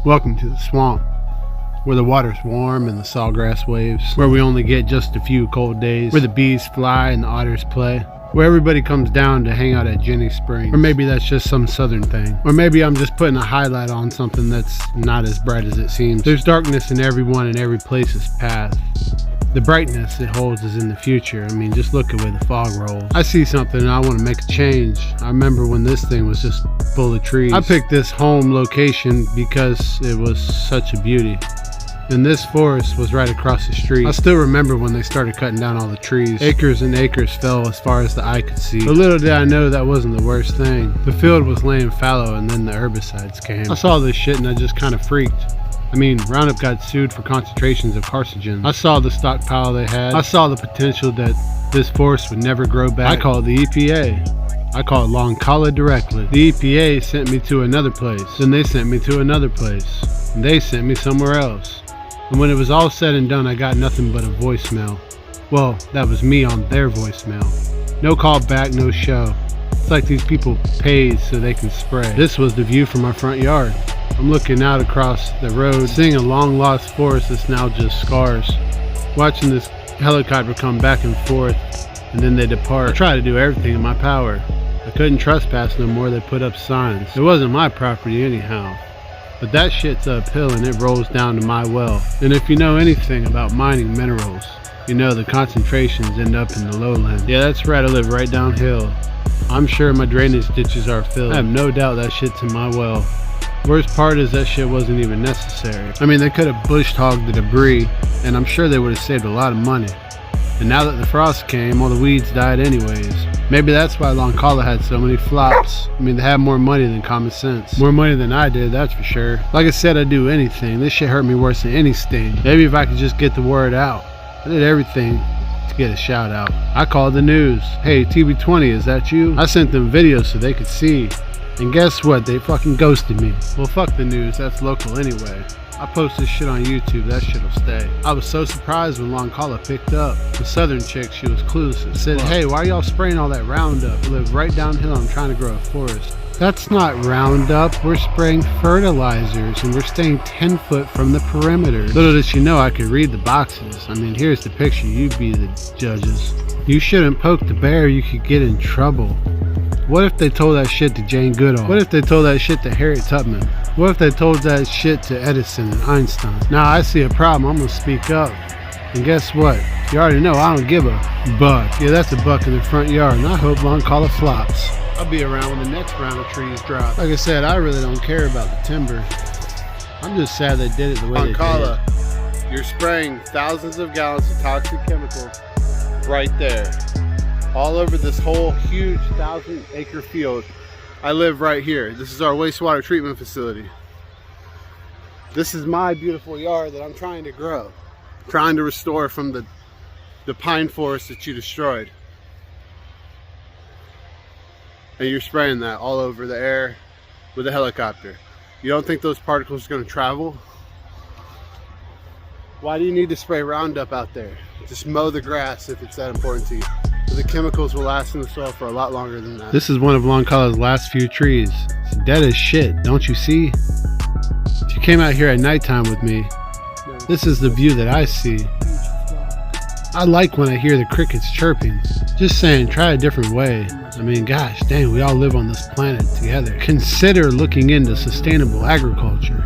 Welcome to the swamp, where the water's warm and the sawgrass waves, where we only get just a few cold days, where the bees fly and the otters play, where everybody comes down to hang out at Jenny Springs. Or maybe that's just some southern thing. Or maybe I'm just putting a highlight on something that's not as bright as it seems. There's darkness in everyone and every place's path. The brightness it holds is in the future. I mean, just look at where the fog rolls. I see something and I want to make a change. I remember when this thing was just full of trees. I picked this home location because it was such a beauty. And this forest was right across the street. I still remember when they started cutting down all the trees. Acres and acres fell as far as the eye could see. But little did I know that wasn't the worst thing. The field was laying fallow and then the herbicides came. I saw this shit and I just kind of freaked. I mean, Roundup got sued for concentrations of carcinogens. I saw the stockpile they had. I saw the potential that this forest would never grow back. I called the EPA. I called loncala directly. The EPA sent me to another place. Then they sent me to another place. And they sent me somewhere else. And when it was all said and done, I got nothing but a voicemail. Well, that was me on their voicemail. No call back, no show. It's like these people paid so they can spray. This was the view from my front yard. I'm looking out across the road, seeing a long lost forest that's now just scars. Watching this helicopter come back and forth, and then they depart. I try to do everything in my power. I couldn't trespass no more. They put up signs. It wasn't my property anyhow. But that shit's uphill and it rolls down to my well. And if you know anything about mining minerals, you know the concentrations end up in the lowlands. Yeah, that's right, I live right downhill. I'm sure my drainage ditches are filled. I have no doubt that shit's in my well. Worst part is that shit wasn't even necessary. I mean, they could have bush hogged the debris, and I'm sure they would have saved a lot of money. And now that the frost came, all the weeds died anyways. Maybe that's why loncala had so many flops. I mean, they have more money than common sense. More money than I did, that's for sure. Like I said, I'd do anything. This shit hurt me worse than any sting. Maybe if I could just get the word out. I did everything to get a shout out. I called the news. Hey, TB20, is that you? I sent them videos so they could see. And guess what? They fucking ghosted me. Well, fuck the news. That's local anyway. I post this shit on YouTube. That shit'll stay. I was so surprised when loncala picked up. The southern chick, she was clueless and said, hey, why are y'all spraying all that Roundup? We live right downhill. I'm trying to grow a forest. That's not Roundup. We're spraying fertilizers and we're staying 10 foot from the perimeter. Little did she know I could read the boxes. I mean, here's the picture. You be the judges. You shouldn't poke the bear. You could get in trouble. What if they told that shit to Jane Goodall? What if they told that shit to Harriet Tubman? What if they told that shit to Edison and Einstein? Now I see a problem, I'm gonna speak up. And guess what? You already know I don't give a buck. Yeah, that's a buck in the front yard, and I hope loncala flops. I'll be around when the next round of trees drop. Like I said, I really don't care about the timber. I'm just sad they did it the way they did. Loncala, you're spraying thousands of gallons of toxic chemicals right there. All over this whole huge 1,000-acre field. I live right here. This is our wastewater treatment facility. This is my beautiful yard that I'm trying to grow. Trying to restore from the pine forest that you destroyed. And you're spraying that all over the air with a helicopter. You don't think those particles are going to travel? Why do you need to spray Roundup out there? Just mow the grass if it's that important to you. The chemicals will last in the soil for a lot longer than that. This is one of loncala's last few trees. It's dead as shit, don't you see? If you came out here at nighttime with me, this is the view that I see. I like when I hear the crickets chirping. Just saying, try a different way. I mean, gosh dang, we all live on this planet together. Consider looking into sustainable agriculture.